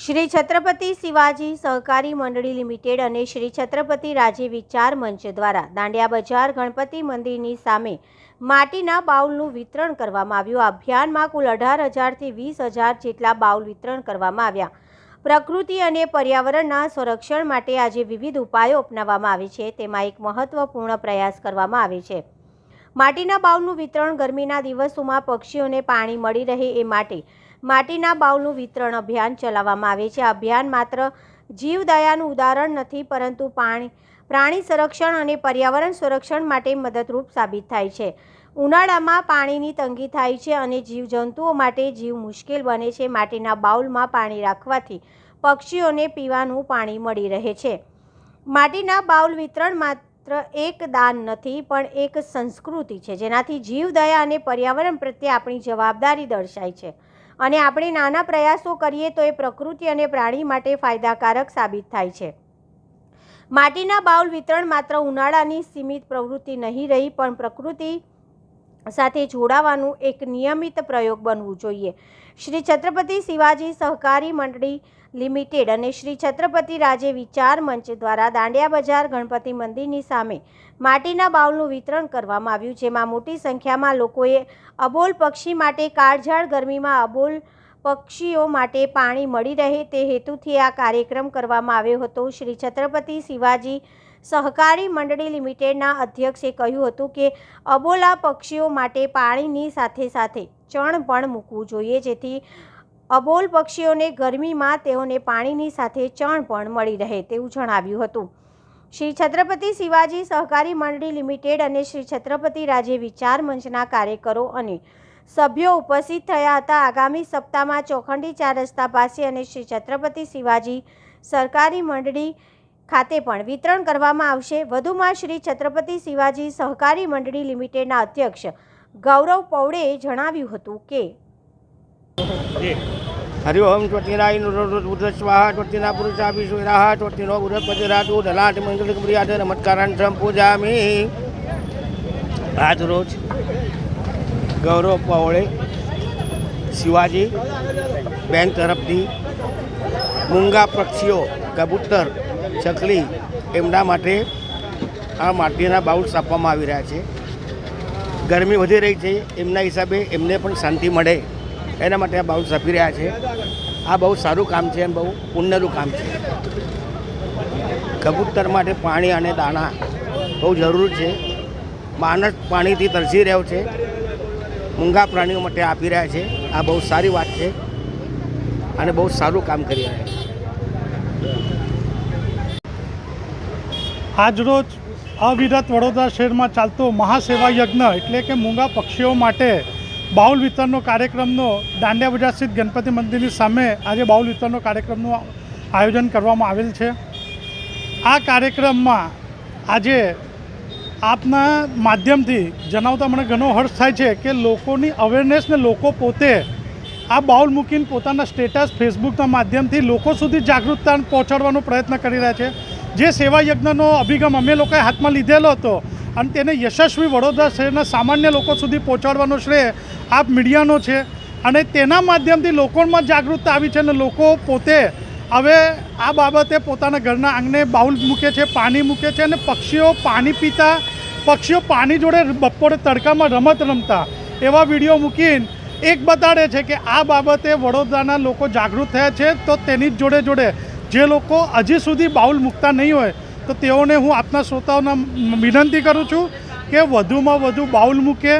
શ્રી છત્રપતિ શિવાજી સહકારી મંડળી લિમિટેડ અને શ્રી છત્રપતિ રાજે વિચાર મંચ દ્વારા દાંડિયા બજાર ગણપતિ મંદિરની સામે માટીના બાઉલનું વિતરણ કરવામાં આવ્યું। આ અભિયાનમાં કુલ 18,000થી 20,000 જેટલા બાઉલ વિતરણ કરવામાં આવ્યા। પ્રકૃતિ અને પર્યાવરણના સંરક્ષણ માટે આજે વિવિધ ઉપાયો અપનાવવામાં આવે છે, તેમાં એક મહત્વપૂર્ણ પ્રયાસ કરવામાં આવે છે। માટીના બાઉલનું વિતરણ ગરમીના દિવસોમાં પક્ષીઓને પાણી મળી રહે એ માટે માટીના બાઉલનું વિતરણ અભિયાન ચલાવવામાં આવે છે। આ અભિયાન માત્ર જીવદયાનું ઉદાહરણ નથી, પરંતુ પ્રાણી સંરક્ષણ અને પર્યાવરણ સંરક્ષણ માટે મદદરૂપ સાબિત થાય છે। ઉનાળામાં પાણીની તંગી થાય છે અને જીવજંતુઓ માટે જીવ મુશ્કેલ બને છે। માટીના બાઉલમાં પાણી રાખવાથી પક્ષીઓને પીવાનું પાણી મળી રહે છે। માટીના બાઉલ વિતરણ માત્ર એક દાન નથી, પણ એક સંસ્કૃતિ છે, જેનાથી જીવદયા અને પર્યાવરણ પ્રત્યે આપણી જવાબદારી દર્શાય છે। અને આપણે નાના પ્રયાસો કરીએ તો એ પ્રકૃતિ અને પ્રાણી માટે ફાયદાકારક સાબિત થાય છે। માટીના બાઉલ વિતરણ માત્ર ઉનાળાની સીમિત પ્રવૃત્તિ નહીં રહી, પણ પ્રકૃતિ સાથે જોડાવાનું એક નિયમિત પ્રયોગ બનવું જોઈએ। શ્રી છત્રપતિ શિવાજી સહકારી મંડળી લિમિટેડ અને શ્રી છત્રપતિ રાજે વિચાર મંચ દ્વારા દાંડિયા બજાર ગણપતિ મંદિરની સામે માટીના બાઉલનું વિતરણ કરવામાં આવ્યું, જેમાં મોટી સંખ્યામાં લોકોએ અબોલ પક્ષી માટે કાળઝાળ ગરમીમાં અબોલ પક્ષીઓ માટે પાણી મળી રહે તે હેતુથી આ કાર્યક્રમ કરવામાં આવ્યો હતો। શ્રી છત્રપતિ શિવાજી સહકારી મંડળી લિમિટેડના અધ્યક્ષે કહ્યું હતું કે અબોલા પક્ષીઓ માટે પાણીની સાથે સાથે ચણ પણ મૂકવું જોઈએ, જેથી અબોલ પક્ષીઓને ગરમીમાં તેઓને પાણીની સાથે ચણ પણ મળી રહે તેવું જણાવ્યું હતું। શ્રી છત્રપતિ શિવાજી સહકારી મંડળી લિમિટેડ અને શ્રી છત્રપતિ રાજે વિચાર મંચના કાર્યકરો અને સભ્યો ઉપસ્થિત થયા હતા। આગામી સપ્તાહમાં ચોખંડી 4 રસ્તા પાસે અને શ્રી છત્રપતિ શિવાજી સરકારી મંડળી ખાતે પણ વિતરણ કરવામાં આવશે। વધુમાં શ્રી છત્રપતિ શિવાજી સહકારી મંડળી લિમિટેડના અધ્યક્ષ ગૌરવ પૌડેએ જણાવ્યું હતું કે हरि ओम त्वतिराय नुरुद्र स्वाहा त्वतिना पुरुषाभि सुराहा त्वतिनो बृहस्पतिरातु दलाट मंगल प्रियाद नमस्कारान् संपूजामि। आज रोज गौरव पौड़े शिवाजी बैंक तरफથી મૂંગા પક્ષીઓ કબૂતર ચકલી એમના માટે આ માટીના બાઉલ્સ આપવામાં આવી રહ્યા છે। ગરમી વધી રહી છે, એમના હિસાબે એમને પણ શાંતિ મળે એના માટે આ બાઉલ્સ આપી રહ્યા છે। આ બહુ સારું કામ છે અને બહુ પુણ્યનું કામ છે। કબૂતર માટે પાણી અને દાણા બહુ જરૂર છે। માણસ પાણીથી તરસી રહ્યો છે, મૂંગા પ્રાણીઓ માટે આપી રહ્યા છે। આ બહુ સારી વાત છે અને બહુ સારું કામ કરી રહ્યા છે। આજરોજ અવિરત વડોદરા શહેરમાં ચાલતો મહાસેવા યજ્ઞ એટલે કે મૂંગા પક્ષીઓ માટે બાઉલ વિતરણનો કાર્યક્રમનો દાંડિયા બજાર સ્થિત ગણપતિ મંદિરની સામે આજે બાઉલ વિતરણનો કાર્યક્રમનું આયોજન કરવામાં આવેલ છે। આ કાર્યક્રમમાં આજે આપના માધ્યમથી જણાવતા મને ઘણો હર્ષ થાય છે કે લોકોની અવેરનેસને લોકો પોતે આ બાઉલ મૂકીને પોતાના સ્ટેટસ ફેસબુકના માધ્યમથી લોકો સુધી જાગૃતતા પહોંચાડવાનો પ્રયત્ન કરી રહ્યા છે। જે સેવા યજ્ઞનો અભિગમ અમે લોકોએ હાથમાં લીધેલો હતો અને તેને યશસ્વી વડોદરા શહેરના સામાન્ય લોકો સુધી પહોંચાડવાનો શ્રેય આપ મીડિયાનો છે અને તેના માધ્યમથી લોકોમાં જાગૃતતા આવી છે અને લોકો પોતે હવે આ બાબતે પોતાના ઘરના આંગણે બાઉલ મૂકે છે, પાણી મૂકે છે અને પક્ષીઓ પાણી પીતા, પક્ષીઓ પાણી જોડે બપોરે તડકામાં રમત રમતા એવા વિડીયો મૂકીને એક બતાડે છે કે આ બાબતે વડોદરાના લોકો જાગૃત થયા છે। તો તેની જોડે જોડે જે લોકો હજી સુધી બાઉલ મૂકતા નહીં હોય તો તેઓને હું આપના શ્રોતાઓને વિનંતી કરું છું કે વધુમાં વધુ બાઉલ મૂકે,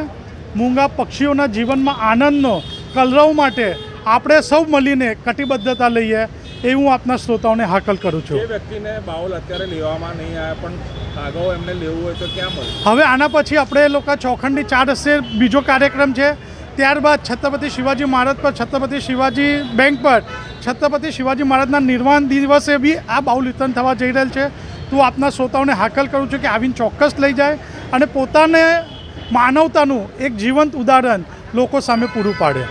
મૂંગા પક્ષીઓના જીવનમાં આનંદનો કલરવ માટે આપણે સૌ મળીને કટિબદ્ધતા લઈએ એ હું આપના શ્રોતાઓને હાકલ કરું છું। જે વ્યક્તિને બાઉલ અત્યારે લેવામાં નહીં આવ્યા પણ અગાઉ એમને લેવું હોય તો ક્યાં મળે? હવે આના પછી આપણે લોકો ચોખંડી 4 રસ્તે બીજો કાર્યક્રમ છે, ત્યારબાદ છત્રપતિ શિવાજી મહારાજ પર છત્રપતિ શિવાજી બેંક પર છત્રપતિ શિવાજી મહારાજના નિર્વાણ દિવસે બી આ બાઉલ વિતરણ થવા જઈ રહેલ છે। તો આપના શ્રોતાઓને હાકલ કરું છું કે આવીને ચોક્કસ લઈ જાય અને પોતાને માનવતાનું એક જીવંત ઉદાહરણ લોકો સામે પૂરું પાડે।